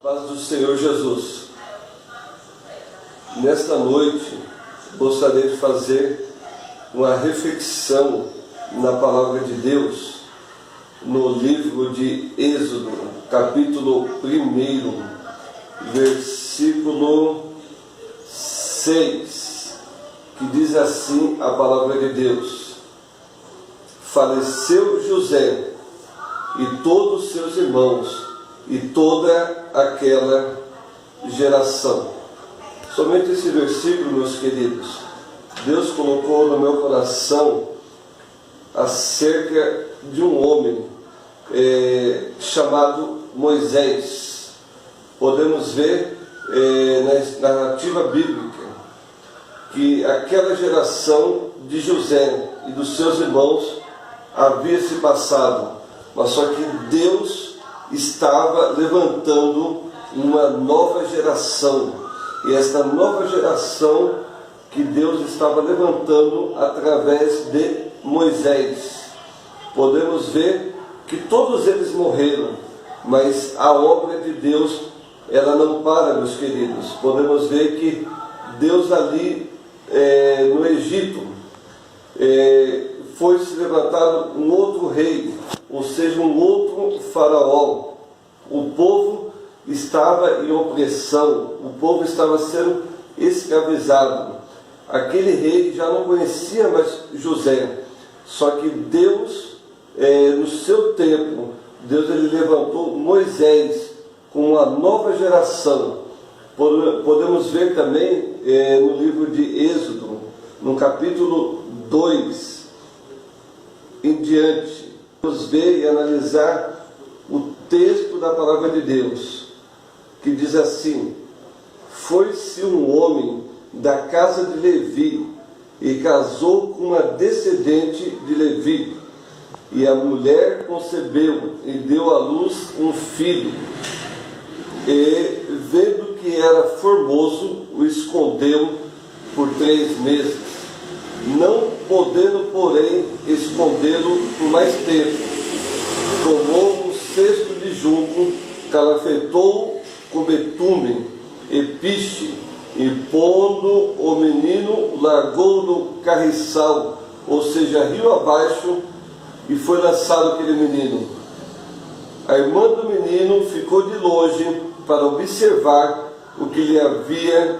Paz do Senhor Jesus. Nesta noite, gostaria de fazer uma reflexão na Palavra de Deus, no livro de Êxodo, capítulo 1, versículo 6, que diz assim a Palavra de Deus: faleceu José e todos os seus irmãos e toda aquela geração. Somente esse versículo, meus queridos, Deus colocou no meu coração acerca de um homem chamado Moisés. Podemos ver na narrativa bíblica que aquela geração de José e dos seus irmãos havia se passado, mas só que Deus estava levantando uma nova geração, e esta nova geração que Deus estava levantando através de Moisés. Podemos ver que todos eles morreram, mas a obra de Deus, ela não para, meus queridos. Podemos ver que Deus ali no Egito foi se levantado um outro rei, ou seja, um outro faraó. O povo estava em opressão, o povo estava sendo escravizado. Aquele rei já não conhecia mais José, só que Deus, no seu tempo, Deus ele levantou Moisés com uma nova geração. Podemos ver também no livro de Êxodo, no capítulo 2 em diante, vamos ver e analisar o texto da Palavra de Deus, que diz assim: foi-se um homem da casa de Levi e casou com uma descendente de Levi, e a mulher concebeu e deu à luz um filho, e vendo que era formoso, o escondeu por 3 meses, não podendo, porém, escondê-lo por mais tempo. Tomou um cesto de junco, calafetou com betume e piche, e pondo o menino, largou no carriçal, ou seja, rio abaixo, e foi lançado aquele menino. A irmã do menino ficou de longe para observar o que lhe havia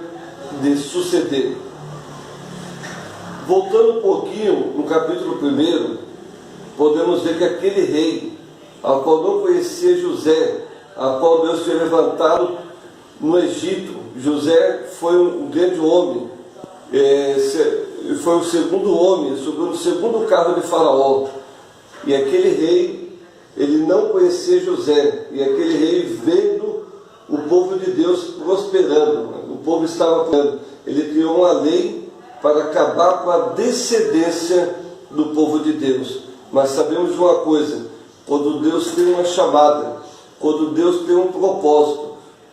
de suceder. Voltando um pouquinho no capítulo 1, podemos ver que aquele rei, ao qual não conhecia José, ao qual Deus tinha levantado no Egito, José foi um grande homem, foi o segundo homem, subiu no segundo carro de Faraó. E aquele rei, ele não conhecia José, e aquele rei, vendo o povo de Deus prosperando, o povo estava prosperando, ele criou uma lei para acabar com a descendência do povo de Deus. Mas sabemos de uma coisa: quando Deus tem uma chamada, quando Deus tem um propósito,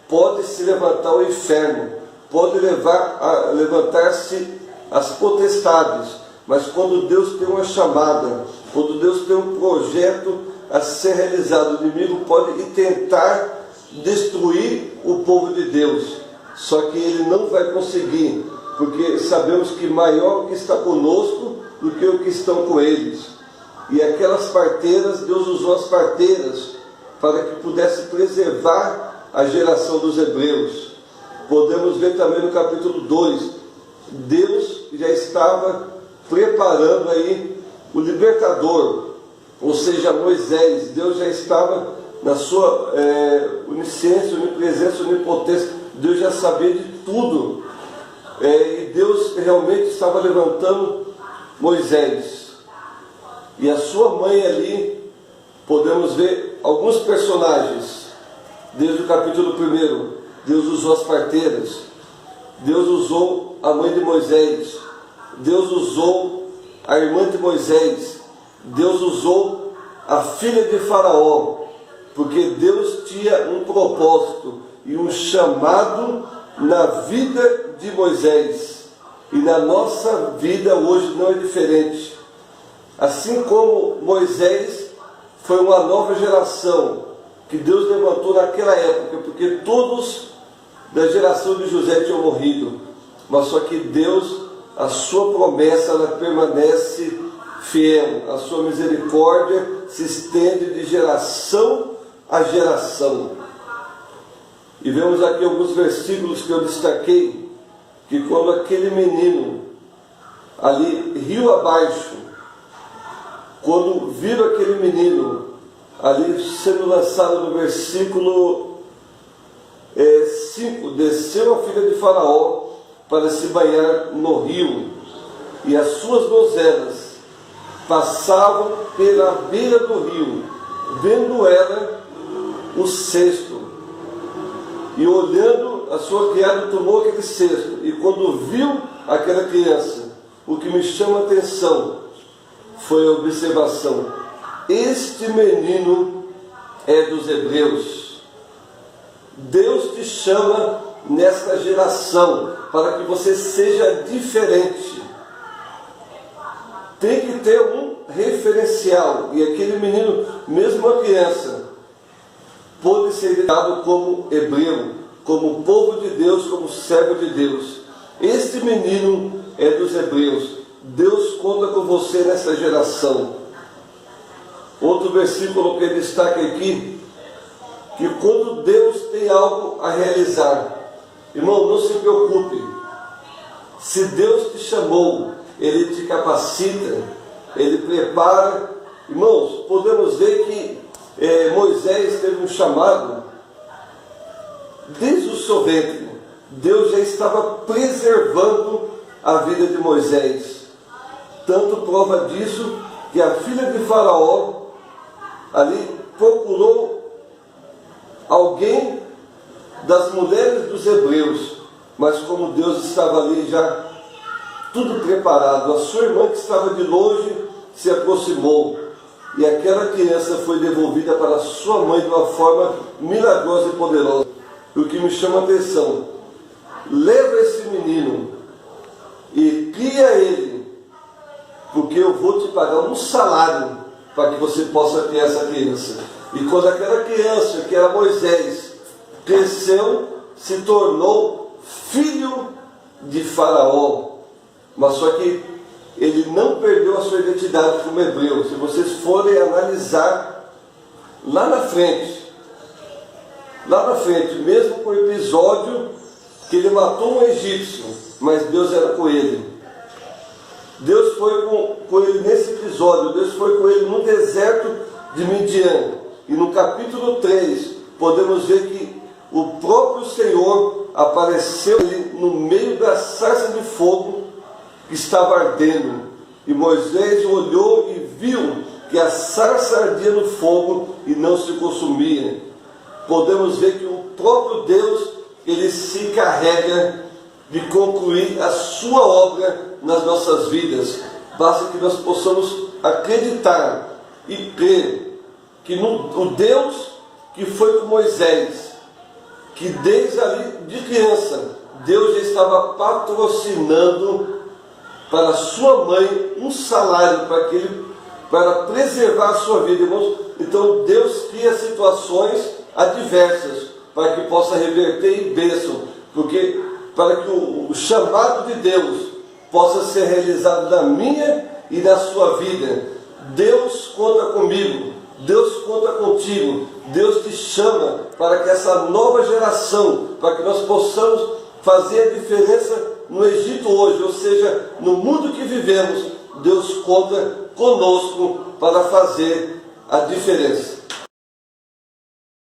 pode se levantar o inferno, pode levantar-se as potestades, mas quando Deus tem uma chamada, quando Deus tem um projeto a ser realizado, o inimigo pode tentar destruir o povo de Deus, só que ele não vai conseguir, porque sabemos que maior o que está conosco do que o que estão com eles. E aquelas parteiras, Deus usou as parteiras para que pudesse preservar a geração dos hebreus. Podemos ver também no capítulo 2, Deus já estava preparando aí o libertador, ou seja, Moisés. Deus já estava na sua onisciência, onipresença, onipotência. Deus já sabia de tudo. E Deus realmente estava levantando Moisés. E a sua mãe ali, podemos ver alguns personagens. Desde o capítulo 1, Deus usou as parteiras, Deus usou a mãe de Moisés, Deus usou a irmã de Moisés, Deus usou a filha de Faraó, porque Deus tinha um propósito e um chamado na vida de Moisés, e na nossa vida hoje não é diferente. Assim como Moisés foi uma nova geração, que Deus levantou naquela época, porque todos da geração de José tinham morrido, mas só que Deus, a sua promessa, ela permanece fiel, a sua misericórdia se estende de geração a geração. E vemos aqui alguns versículos que eu destaquei, que quando aquele menino ali rio abaixo, quando viram aquele menino ali sendo lançado no versículo 5, desceu a filha de Faraó para se banhar no rio, e as suas donzelas passavam pela beira do rio, vendo ela o cesto, e olhando, a sua criada tomou aquele cesto, e quando viu aquela criança, o que me chama a atenção foi a observação: este menino é dos hebreus. Deus te chama nesta geração para que você seja diferente. Tem que ter um referencial, e aquele menino, mesmo uma criança, pôde ser dado como hebreu, como povo de Deus, como servo de Deus. Este menino é dos hebreus. Deus conta com você nessa geração. Outro versículo que destaca aqui, que quando Deus tem algo a realizar, irmão, não se preocupe. Se Deus te chamou, Ele te capacita, Ele prepara. Irmãos, podemos ver que Moisés teve um chamado desde o seu ventre. Deus já estava preservando a vida de Moisés. Tanto prova disso que a filha de Faraó ali procurou alguém das mulheres dos hebreus, mas como Deus estava ali já tudo preparado, a sua irmã que estava de longe se aproximou, e aquela criança foi devolvida para sua mãe de uma forma milagrosa e poderosa. E o que me chama a atenção: leva esse menino e cria ele, porque eu vou te pagar um salário para que você possa criar essa criança. E quando aquela criança, que era Moisés, cresceu, se tornou filho de Faraó. Mas só que ele não perdeu a sua identidade como hebreu. Se vocês forem analisar lá na frente, mesmo com o episódio que ele matou um egípcio, mas Deus era com ele. Deus foi com ele nesse episódio, Deus foi com ele no deserto de Midian. E no capítulo 3, podemos ver que o próprio Senhor apareceu ali no meio da sarça de fogo que estava ardendo. E Moisés olhou e viu que a sarça ardia no fogo e não se consumia. Podemos ver que o próprio Deus, Ele se encarrega de concluir a sua obra nas nossas vidas. Basta que nós possamos acreditar e crer que o Deus que foi com Moisés, que desde ali de criança, Deus já estava patrocinando para sua mãe um salário para preservar a sua vida, irmãos. Então Deus cria situações adversas para que possa reverter em bênção, porque para que o chamado de Deus possa ser realizado na minha e na sua vida. Deus conta comigo, Deus conta contigo, Deus te chama para que essa nova geração, para que nós possamos fazer a diferença no Egito hoje, ou seja, no mundo que vivemos. Deus conta conosco para fazer a diferença.